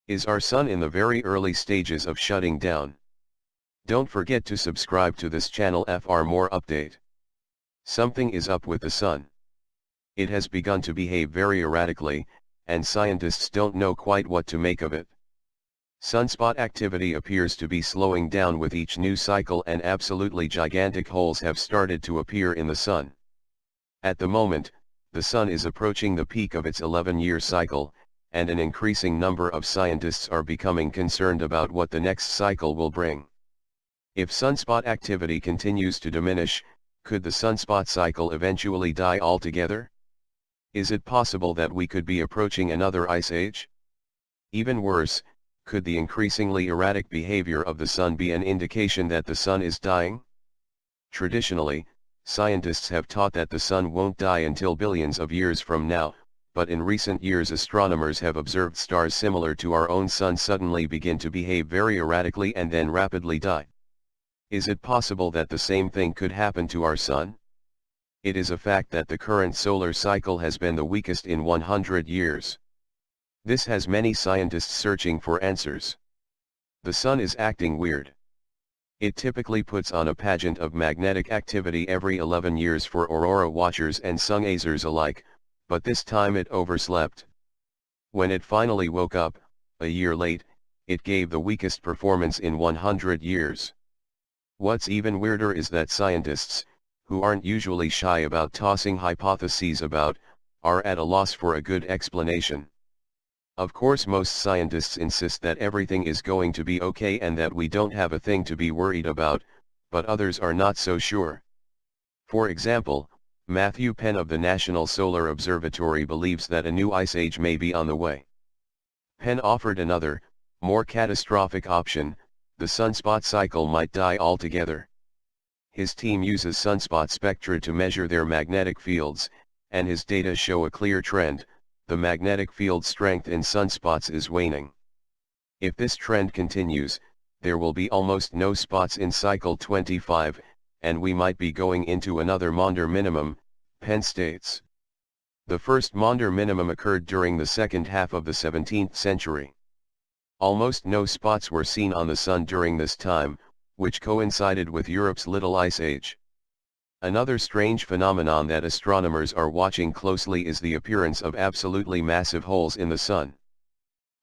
Is our sun in the very early stages of shutting down? Don't forget to subscribe to this channel for more update. Something is up with the sun. It has begun to behave very erratically, and scientists don't know quite what to make of it. Sunspot activity appears to be slowing down with each new cycle, and absolutely gigantic holes have started to appear in the sun. At the moment, the sun is approaching the peak of its 11-year cycle, and an increasing number of scientists are becoming concerned about what the next cycle will bring. If sunspot activity continues to diminish, could the sunspot cycle eventually die altogether? Is it possible that we could be approaching another ice age? Even worse, could the increasingly erratic behavior of the sun be an indication that the sun is dying? Traditionally, scientists have taught that the sun won't die until billions of years from now, but in recent years astronomers have observed stars similar to our own sun suddenly begin to behave very erratically and then rapidly die. Is it possible that the same thing could happen to our sun? It is a fact that the current solar cycle has been the weakest in 100 years. This has many scientists searching for answers. The sun is acting weird. It typically puts on a pageant of magnetic activity every 11 years for aurora watchers and sungazers alike, but this time it overslept. When it finally woke up, a year late, it gave the weakest performance in 100 years. What's even weirder is that scientists, who aren't usually shy about tossing hypotheses about, are at a loss for a good explanation. Of course, most scientists insist that everything is going to be okay and that we don't have a thing to be worried about, but others are not so sure. For example, Matthew Penn of the National Solar Observatory believes that a new ice age may be on the way. Penn offered another, more catastrophic option: the sunspot cycle might die altogether. His team uses sunspot spectra to measure their magnetic fields, and his data show a clear trend: the magnetic field strength in sunspots is waning. If this trend continues, there will be almost no spots in cycle 25, and we might be going into another Maunder minimum, Penn states. The first Maunder minimum occurred during the second half of the 17th century. Almost no spots were seen on the sun during this time, which coincided with Europe's Little Ice Age. Another strange phenomenon that astronomers are watching closely is the appearance of absolutely massive holes in the sun.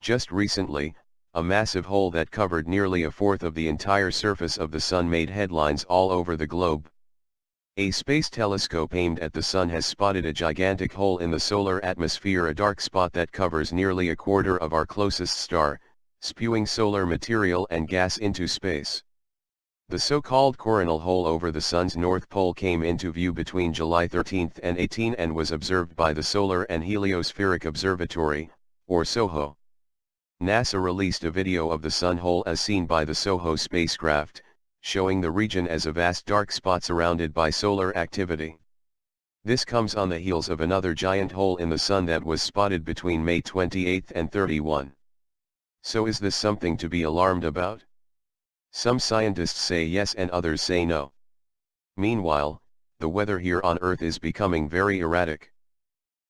Just recently, a massive hole that covered nearly a fourth of the entire surface of the sun made headlines all over the globe. A space telescope aimed at the sun has spotted a gigantic hole in the solar atmosphere, a dark spot that covers nearly a quarter of our closest star, spewing solar material and gas into space. The so-called coronal hole over the sun's north pole came into view between July 13 and 18 and was observed by the Solar and Heliospheric Observatory, or SOHO. NASA released a video of the sun hole as seen by the SOHO spacecraft, showing the region as a vast dark spot surrounded by solar activity. This comes on the heels of another giant hole in the sun that was spotted between May 28 and 31. So is this something to be alarmed about? Some scientists say yes and others say no. Meanwhile, the weather here on Earth is becoming very erratic.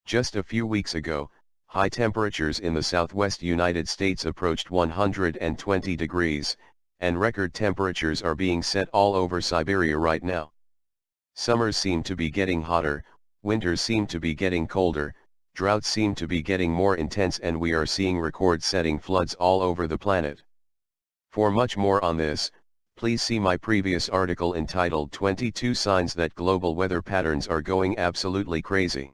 Just a few weeks ago, high temperatures in the southwest United States approached 120 degrees, and record temperatures are being set all over Siberia right now. Summers seem to be getting hotter, winters seem to be getting colder, droughts seem to be getting more intense, and we are seeing record-setting floods all over the planet. For much more on this, please see my previous article entitled 22 Signs That Global Weather Patterns Are Going Absolutely Crazy.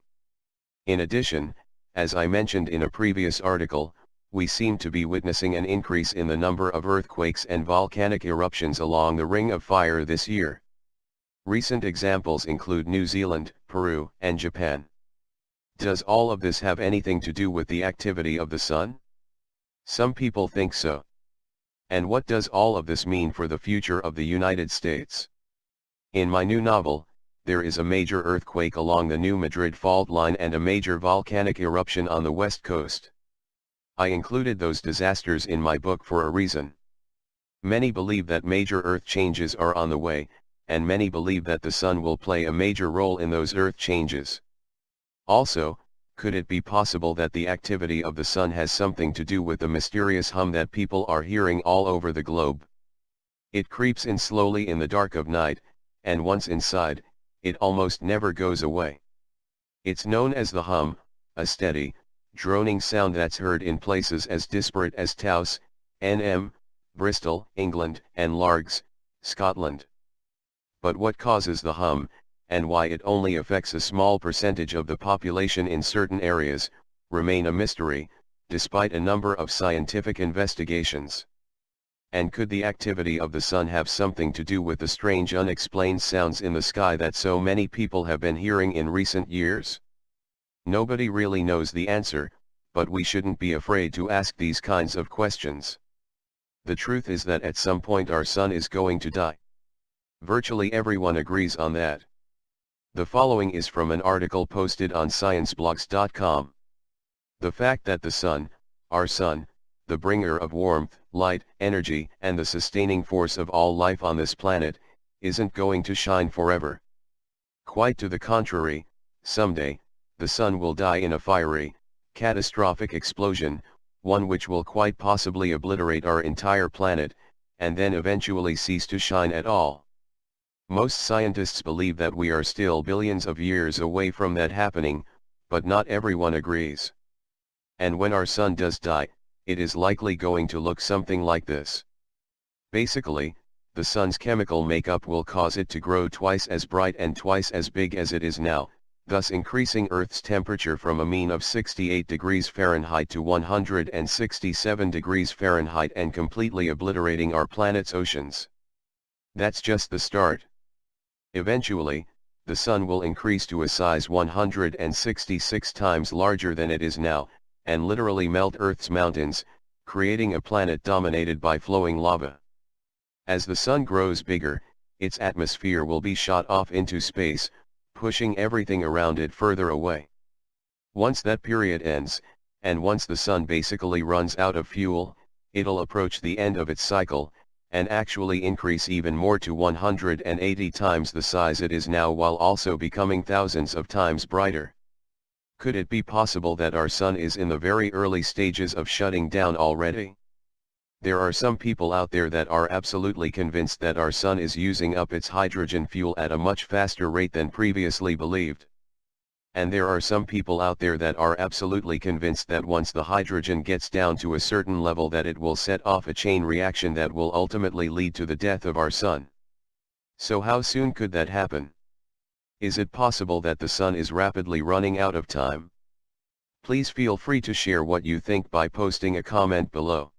In addition, as I mentioned in a previous article, we seem to be witnessing an increase in the number of earthquakes and volcanic eruptions along the Ring of Fire this year. Recent examples include New Zealand, Peru, and Japan. Does all of this have anything to do with the activity of the sun? Some people think so. And what does all of this mean for the future of the United States? In my new novel, there is a major earthquake along the New Madrid fault line and a major volcanic eruption on the west coast. I included those disasters in my book for a reason. Many believe that major earth changes are on the way, and many believe that the sun will play a major role in those earth changes. Also, Could it be possible that the activity of the sun has something to do with the mysterious hum that people are hearing all over the globe? It creeps in slowly in the dark of night, and once inside, it almost never goes away. It's known as the hum, a steady, droning sound that's heard in places as disparate as Taos, N.M., Bristol, England, and Largs, Scotland. But what causes the hum, and why it only affects a small percentage of the population in certain areas, remain a mystery, despite a number of scientific investigations. And could the activity of the sun have something to do with the strange unexplained sounds in the sky that so many people have been hearing in recent years? Nobody really knows the answer, but we shouldn't be afraid to ask these kinds of questions. The truth is that at some point our sun is going to die. Virtually everyone agrees on that. The following is from an article posted on scienceblogs.com. The fact that the sun, our sun, the bringer of warmth, light, energy, and the sustaining force of all life on this planet, isn't going to shine forever. Quite to the contrary, someday, the sun will die in a fiery, catastrophic explosion, one which will quite possibly obliterate our entire planet, and then eventually cease to shine at all. Most scientists believe that we are still billions of years away from that happening, but not everyone agrees. And when our sun does die, it is likely going to look something like this. Basically, the sun's chemical makeup will cause it to grow twice as bright and twice as big as it is now, thus increasing Earth's temperature from a mean of 68 degrees Fahrenheit to 167 degrees Fahrenheit and completely obliterating our planet's oceans. That's just the start. Eventually, the sun will increase to a size 166 times larger than it is now, and literally melt Earth's mountains, creating a planet dominated by flowing lava. As the sun grows bigger, its atmosphere will be shot off into space, pushing everything around it further away. Once that period ends, and once the sun basically runs out of fuel, it'll approach the end of its cycle, and actually increase even more to 180 times the size it is now while also becoming thousands of times brighter. Could it be possible that our sun is in the very early stages of shutting down already? There are some people out there that are absolutely convinced that our sun is using up its hydrogen fuel at a much faster rate than previously believed. And there are some people out there that are absolutely convinced that once the hydrogen gets down to a certain level that it will set off a chain reaction that will ultimately lead to the death of our sun. So how soon could that happen? Is it possible that the sun is rapidly running out of time? Please feel free to share what you think by posting a comment below.